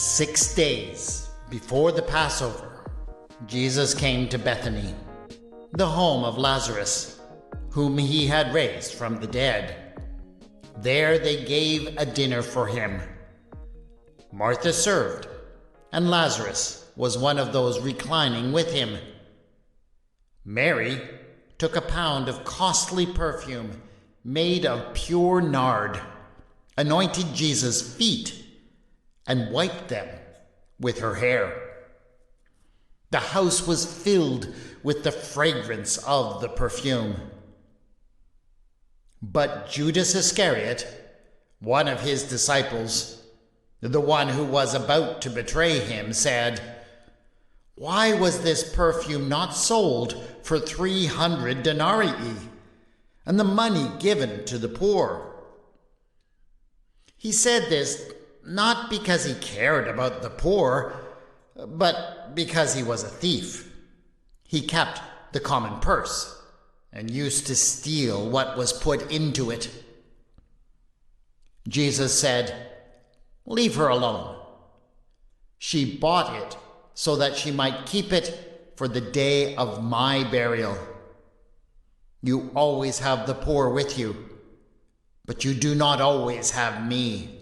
6 days before the Passover, Jesus came to Bethany, the home of Lazarus, whom he had raised from the dead. There they gave a dinner for him. Martha served, and Lazarus was one of those reclining with him. Mary took a pound of costly perfume made of pure nard, anointed Jesus' feet, and wiped them with her hair. The house was filled with the fragrance of the perfume. But Judas Iscariot, one of his disciples, the one who was about to betray him, said, "Why was this perfume not sold for 300 denarii, and the money given to the poor?" He said this not because he cared about the poor, but because he was a thief. He kept the common purse and used to steal what was put into it. Jesus said, "Leave her alone. She bought it so that she might keep it for the day of my burial. You always have the poor with you, but you do not always have me."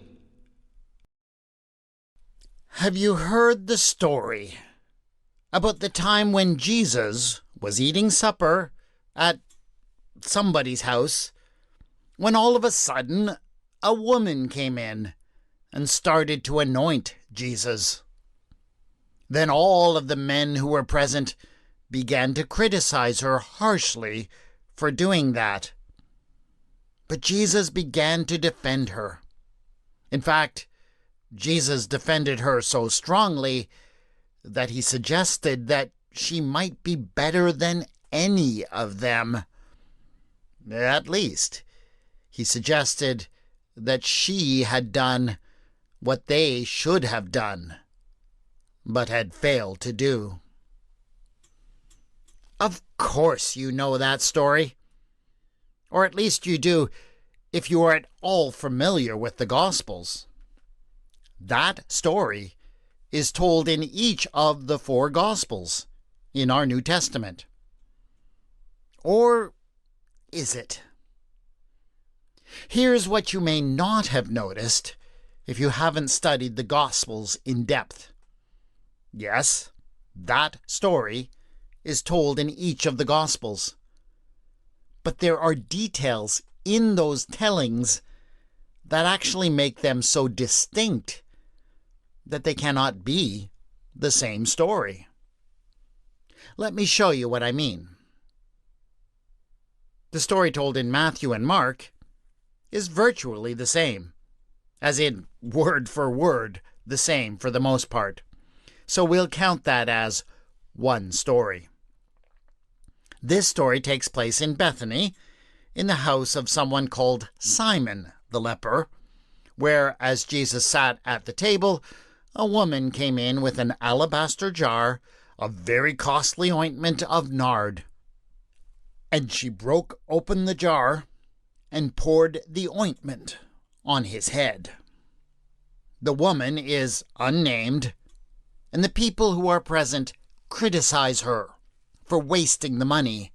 Have you heard the story about the time when Jesus was eating supper at somebody's house, when all of a sudden a woman came in and started to anoint Jesus? Then all of the men who were present began to criticize her harshly for doing that. But Jesus began to defend her. In fact, Jesus defended her so strongly that he suggested that she might be better than any of them. At least, he suggested that she had done what they should have done, but had failed to do. Of course you know that story. Or at least you do if you are at all familiar with the Gospels. That story is told in each of the 4 Gospels in our New Testament. Or is it? Here's what you may not have noticed if you haven't studied the Gospels in depth. Yes, that story is told in each of the Gospels. But there are details in those tellings that actually make them so distinct that they cannot be the same story. Let me show you what I mean. The story told in Matthew and Mark is virtually the same, as in word for word the same for the most part. So we'll count that as one story. This story takes place in Bethany, in the house of someone called Simon the leper, where, as Jesus sat at the table, a woman came in with an alabaster jar of very costly ointment of nard. And she broke open the jar and poured the ointment on his head. The woman is unnamed, and the people who are present criticize her for wasting the money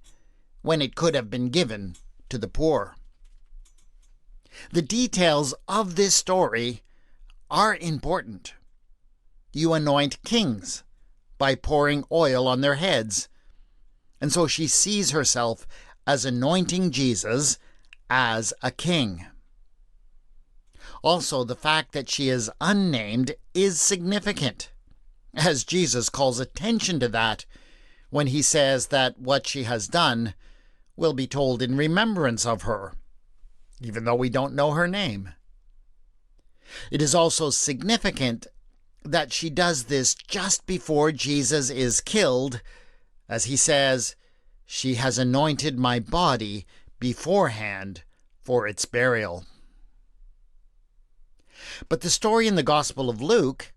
when it could have been given to the poor. The details of this story are important. You anoint kings by pouring oil on their heads, and so she sees herself as anointing Jesus as a king. Also, the fact that she is unnamed is significant, as Jesus calls attention to that when he says that what she has done will be told in remembrance of her, even though we don't know her name. It is also significant that she does this just before Jesus is killed, as he says, "She has anointed my body beforehand for its burial." But the story in the Gospel of Luke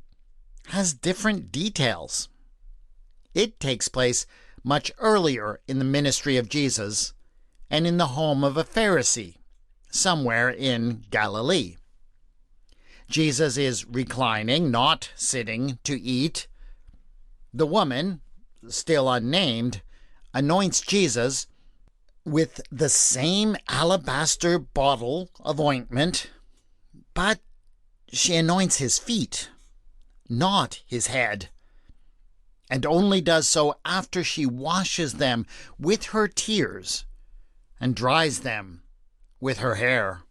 has different details. It takes place much earlier in the ministry of Jesus and in the home of a Pharisee, somewhere in Galilee. Jesus is reclining, not sitting, to eat. The woman, still unnamed, anoints Jesus with the same alabaster bottle of ointment, but she anoints his feet, not his head, and only does so after she washes them with her tears and dries them with her hair.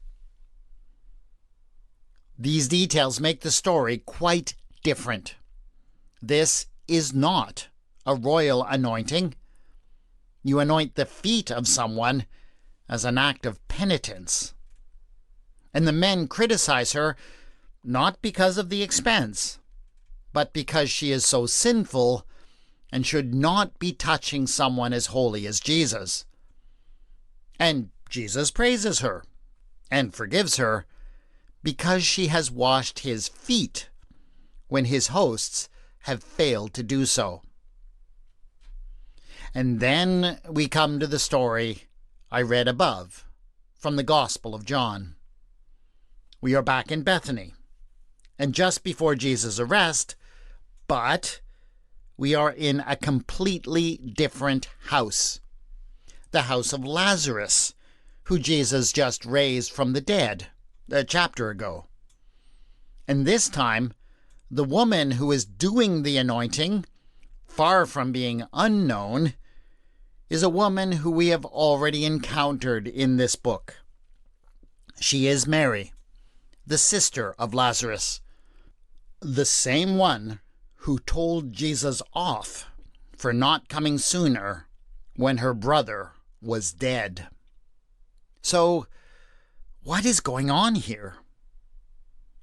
These details make the story quite different. This is not a royal anointing. You anoint the feet of someone as an act of penitence. And the men criticize her not because of the expense, but because she is so sinful and should not be touching someone as holy as Jesus. And Jesus praises her and forgives her because she has washed his feet when his hosts have failed to do so. And then we come to the story I read above from the Gospel of John. We are back in Bethany, and just before Jesus' arrest, but we are in a completely different house. The house of Lazarus, who Jesus just raised from the dead a chapter ago. And this time, the woman who is doing the anointing, far from being unknown, is a woman who we have already encountered in this book. She is Mary, the sister of Lazarus, the same one who told Jesus off for not coming sooner when her brother was dead. So, what is going on here?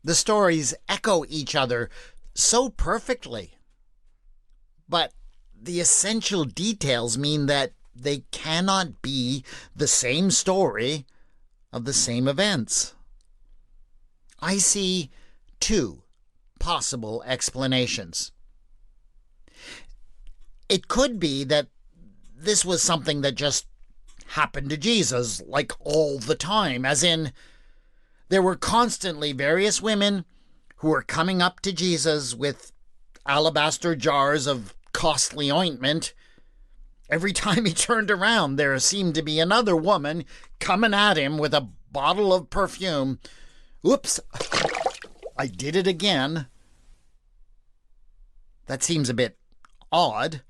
The stories echo each other so perfectly, but the essential details mean that they cannot be the same story of the same events. I see two possible explanations. It could be that this was something that just happened to Jesus, like all the time, as in, there were constantly various women who were coming up to Jesus with alabaster jars of costly ointment. Every time he turned around, there seemed to be another woman coming at him with a bottle of perfume. Oops, I did it again. That seems a bit odd,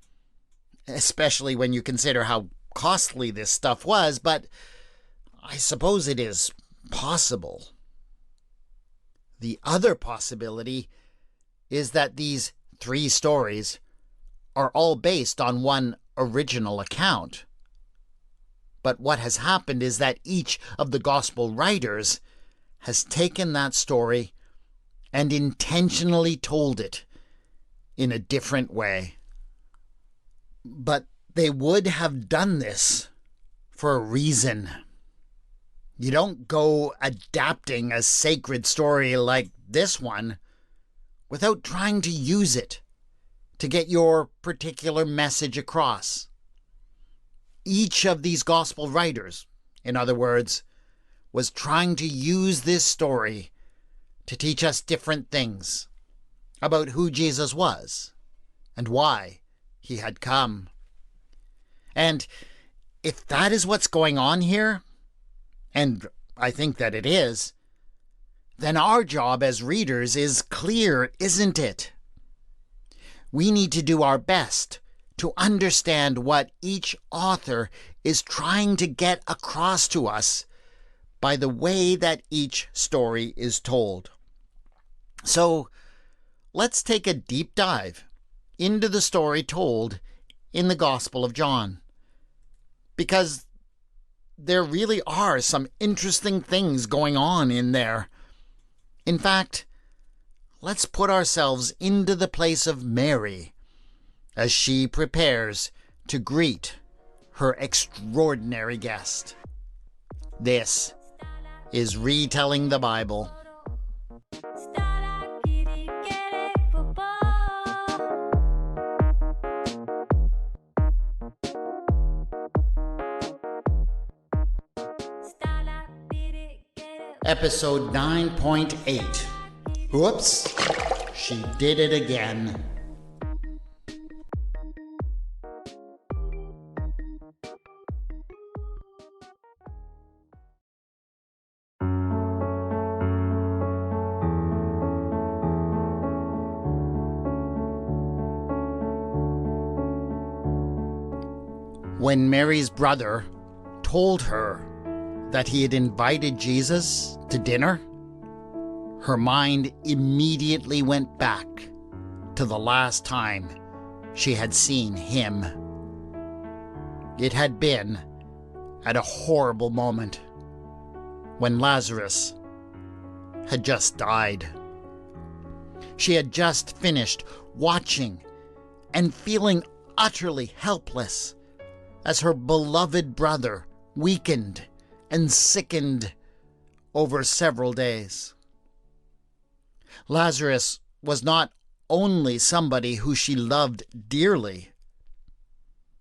especially when you consider how costly this stuff was, but I suppose it is possible. The other possibility is that these three stories are all based on one original account. But what has happened is that each of the gospel writers has taken that story and intentionally told it in a different way. But they would have done this for a reason. You don't go adapting a sacred story like this one without trying to use it to get your particular message across. Each of these gospel writers, in other words, was trying to use this story to teach us different things about who Jesus was and why he had come. And if that is what's going on here, and I think that it is, then our job as readers is clear, isn't it? We need to do our best to understand what each author is trying to get across to us by the way that each story is told. So, let's take a deep dive into the story told in the Gospel of John, because there really are some interesting things going on in there. In fact, let's put ourselves into the place of Mary as she prepares to greet her extraordinary guest. This is Retelling the Bible. Episode 9.8, Whoops, she did it again. When Mary's brother told her that he had invited Jesus to dinner, her mind immediately went back to the last time she had seen him. It had been at a horrible moment when Lazarus had just died. She had just finished watching and feeling utterly helpless as her beloved brother weakened and sickened over several days. Lazarus was not only somebody who she loved dearly,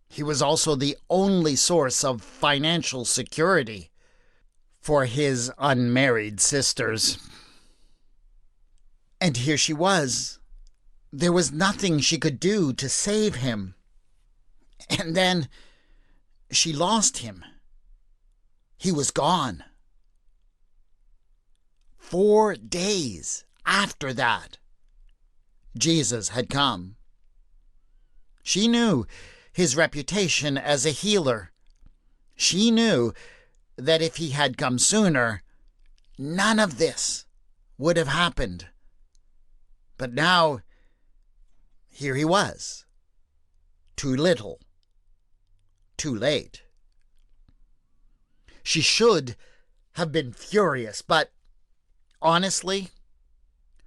he was also the only source of financial security for his unmarried sisters. And here she was. There was nothing she could do to save him. And then she lost him. He was gone. 4 days after that, Jesus had come. She knew his reputation as a healer. She knew that if he had come sooner, none of this would have happened. But now, here he was. Too little. Too late. She should have been furious, but honestly,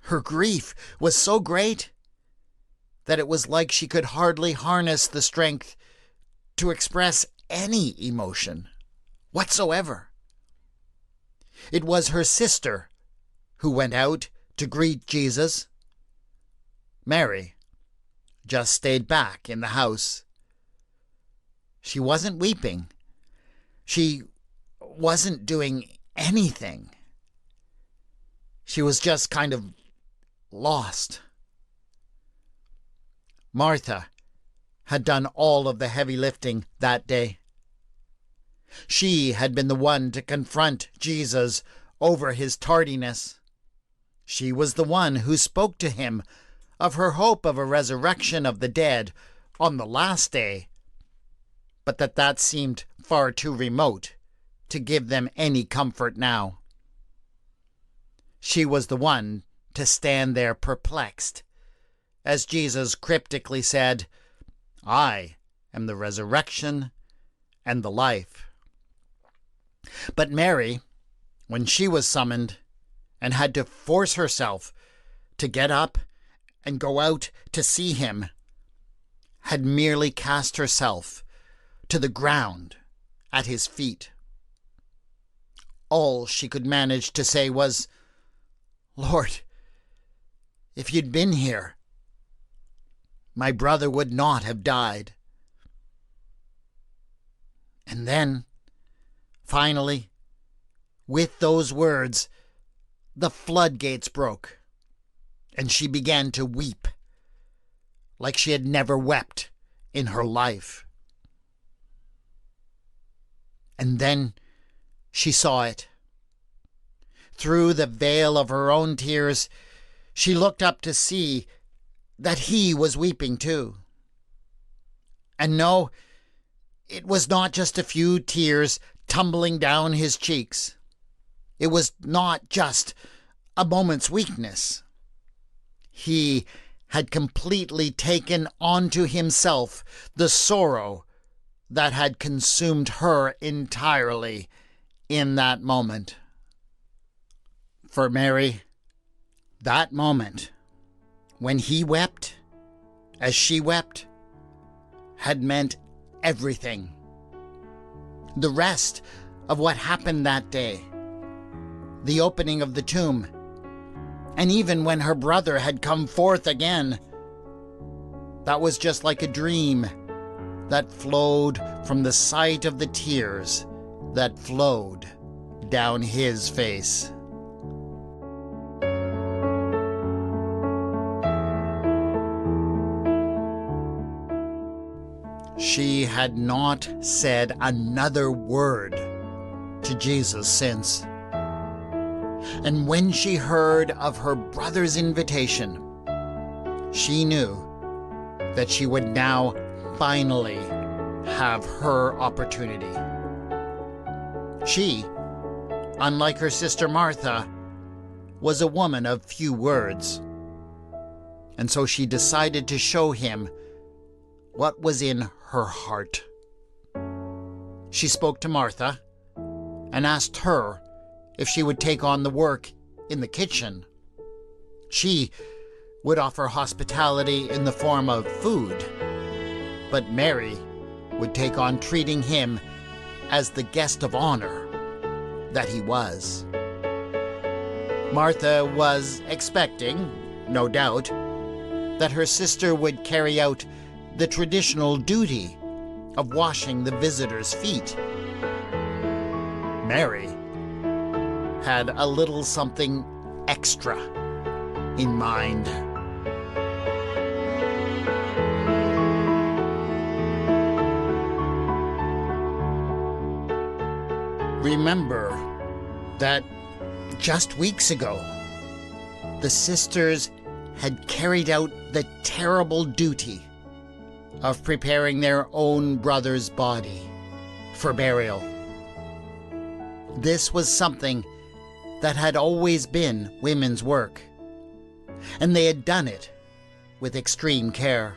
her grief was so great that it was like she could hardly harness the strength to express any emotion whatsoever. It was her sister who went out to greet Jesus. Mary just stayed back in the house. She wasn't weeping. She wasn't doing anything. She was just kind of lost. Martha had done all of the heavy lifting that day. She had been the one to confront Jesus over his tardiness. She was the one who spoke to him of her hope of a resurrection of the dead on the last day, but that seemed far too remote to give them any comfort now. She was the one to stand there perplexed, as Jesus cryptically said, "I am the resurrection and the life." But Mary, when she was summoned and had to force herself to get up and go out to see him, had merely cast herself to the ground at his feet. All she could manage to say was, "Lord, if you'd been here, my brother would not have died." And then, finally, with those words, the floodgates broke, and she began to weep like she had never wept in her life. And then she saw it. Through the veil of her own tears, she looked up to see that he was weeping too. And no, it was not just a few tears tumbling down his cheeks. It was not just a moment's weakness. He had completely taken onto himself the sorrow that had consumed her entirely in that moment. For Mary, that moment, when he wept, as she wept, had meant everything. The rest of what happened that day, the opening of the tomb, and even when her brother had come forth again, that was just like a dream that flowed from the sight of the tears that flowed down his face. She had not said another word to Jesus since. And when she heard of her brother's invitation, she knew that she would now finally have her opportunity. She, unlike her sister Martha, was a woman of few words, and so she decided to show him what was in her heart. She spoke to Martha and asked her if she would take on the work in the kitchen. She would offer hospitality in the form of food, but Mary would take on treating him as the guest of honor that he was. Martha was expecting, no doubt, that her sister would carry out the traditional duty of washing the visitors' feet. Mary had a little something extra in mind. Remember that just weeks ago, the sisters had carried out the terrible duty of preparing their own brother's body for burial. This was something that had always been women's work, and they had done it with extreme care.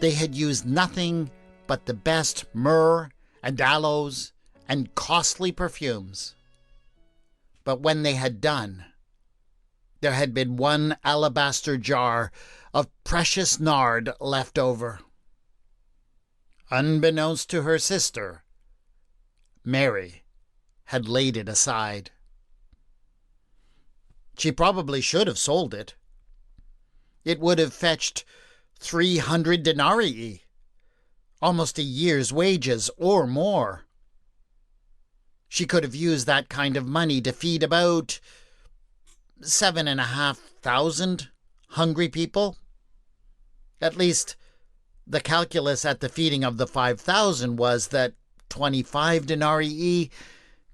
They had used nothing but the best myrrh and aloes and costly perfumes. But when they had done, there had been one alabaster jar of precious nard left over. Unbeknownst to her sister, Mary had laid it aside. She probably should have sold it. It would have fetched 300 denarii, almost a year's wages or more. She could have used that kind of money to feed about 7,500 hungry people. At least, the calculus at the feeding of the 5,000 was that 25 denarii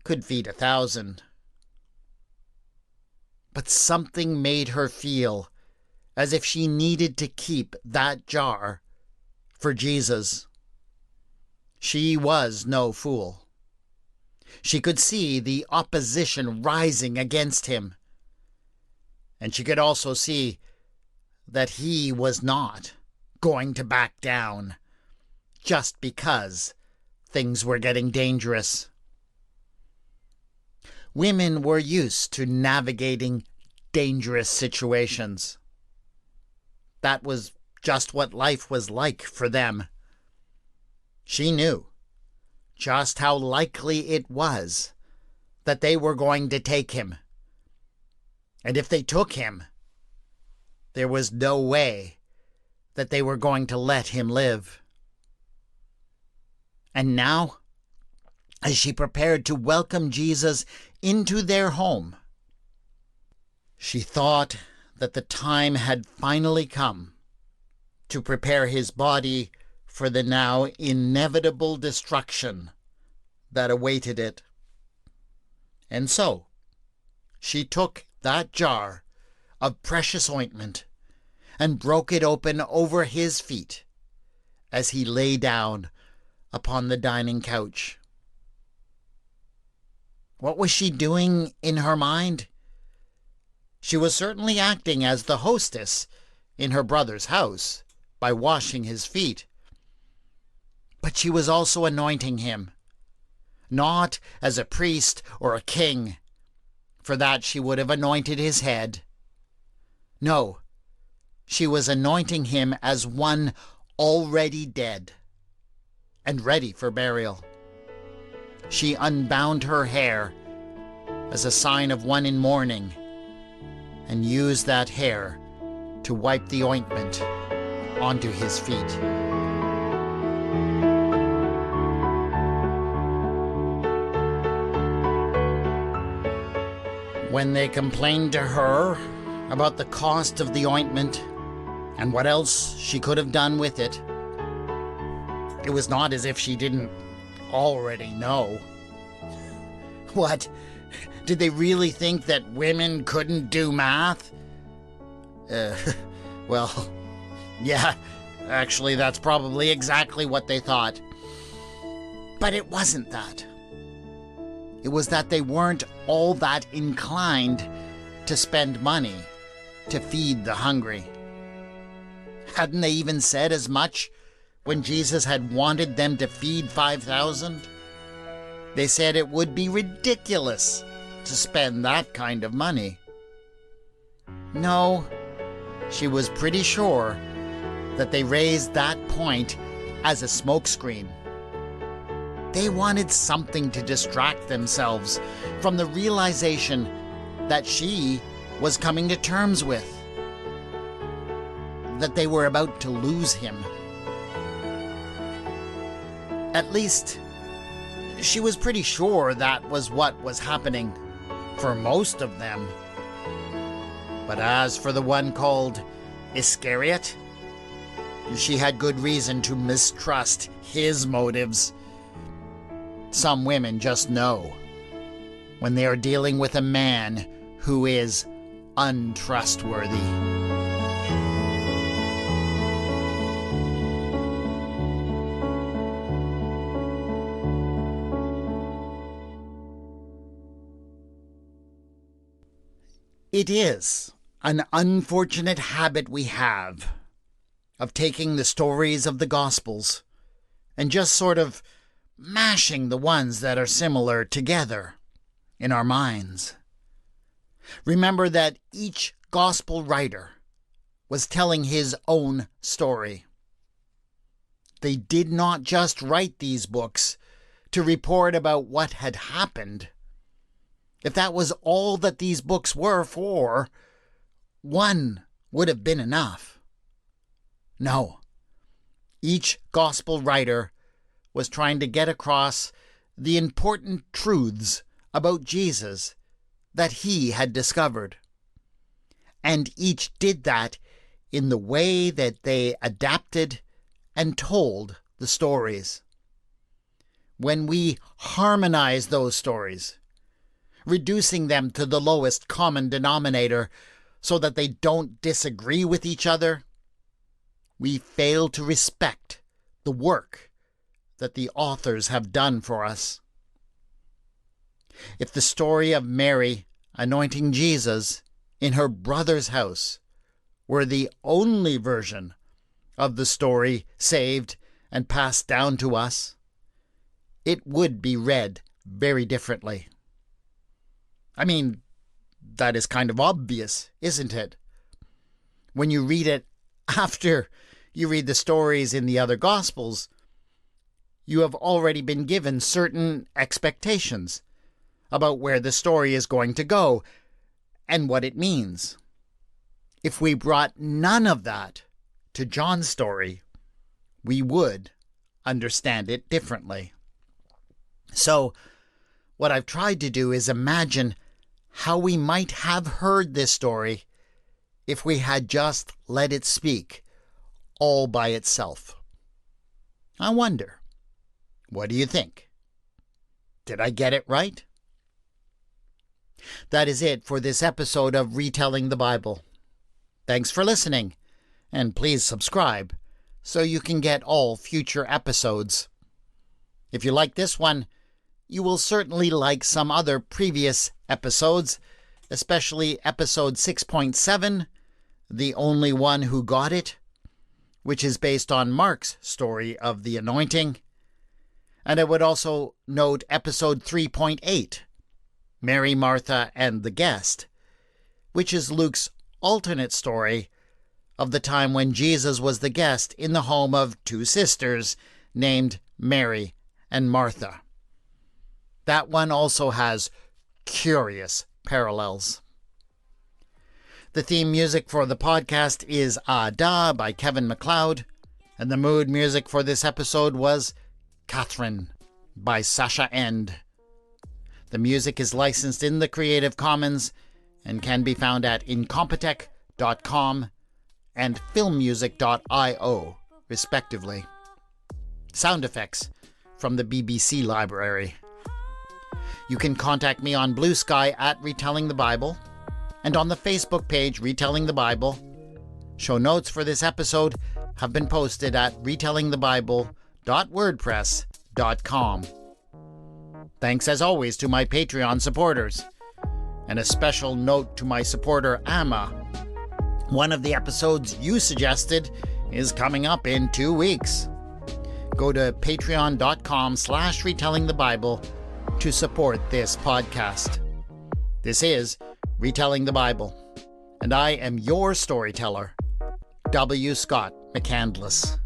could feed 1,000. But something made her feel as if she needed to keep that jar for Jesus. She was no fool. She could see the opposition rising against him, and she could also see that he was not going to back down just because things were getting dangerous. Women were used to navigating dangerous situations. That was just what life was like for them. She knew just how likely it was that they were going to take him. And if they took him, there was no way that they were going to let him live. And now, as she prepared to welcome Jesus into their home, she thought that the time had finally come to prepare his body for the now inevitable destruction that awaited it. And so, she took that jar of precious ointment and broke it open over his feet as he lay down upon the dining couch. What was she doing in her mind? She was certainly acting as the hostess in her brother's house by washing his feet. But she was also anointing him, not as a priest or a king. For that she would have anointed his head. No, she was anointing him as one already dead and ready for burial. She unbound her hair as a sign of one in mourning and used that hair to wipe the ointment onto his feet. When they complained to her about the cost of the ointment and what else she could have done with it, It was not as if she didn't already know. What? Did they really think that women couldn't do math? Well, yeah, actually that's probably exactly what they thought. But it wasn't that. It was that they weren't all that inclined to spend money to feed the hungry. Hadn't they even said as much when Jesus had wanted them to feed 5,000? They said it would be ridiculous to spend that kind of money. No, she was pretty sure that they raised that point as a smokescreen. They wanted something to distract themselves from the realization that she was coming to terms with, that they were about to lose him. At least, she was pretty sure that was what was happening for most of them. But as for the one called Iscariot, she had good reason to mistrust his motives. Some women just know when they are dealing with a man who is untrustworthy. It is an unfortunate habit we have of taking the stories of the Gospels and just sort of mashing the ones that are similar together in our minds. Remember that each Gospel writer was telling his own story. They did not just write these books to report about what had happened. If that was all that these books were for, one would have been enough. No. Each Gospel writer was trying to get across the important truths about Jesus that he had discovered. And each did that in the way that they adapted and told the stories. When we harmonize those stories, reducing them to the lowest common denominator so that they don't disagree with each other, we fail to respect the work that the authors have done for us. If the story of Mary anointing Jesus in her brother's house were the only version of the story saved and passed down to us, it would be read very differently. I mean, that is kind of obvious, isn't it? When you read it after you read the stories in the other Gospels, you have already been given certain expectations about where the story is going to go and what it means. If we brought none of that to John's story, we would understand it differently. So, what I've tried to do is imagine how we might have heard this story if we had just let it speak all by itself. I wonder, what do you think? Did I get it right? That is it for this episode of Retelling the Bible. Thanks for listening, and please subscribe so you can get all future episodes. If you like this one, you will certainly like some other previous episodes, especially episode 6.7, The Only One Who Got It, which is based on Mark's story of the anointing. And I would also note episode 3.8, Mary, Martha, and the Guest, which is Luke's alternate story of the time when Jesus was the guest in the home of two sisters named Mary and Martha. That one also has curious parallels. The theme music for the podcast is Da by Kevin MacLeod, and the mood music for this episode was Catherine by Sasha End. The music is licensed in the Creative Commons and can be found at incompetech.com and filmmusic.io, respectively. sound effects from the BBC library. You can contact me on Bluesky at Retelling the Bible and on the Facebook page Retelling the Bible. Show notes for this episode have been posted at retellingthebible.wordpress.com. Thanks as always to my Patreon supporters. And a special note to my supporter Amma. One of the episodes you suggested is coming up in 2 weeks. Go to patreon.com/retellingthebible to support this podcast. This is Retelling the Bible, and I am your storyteller, W. Scott McCandless.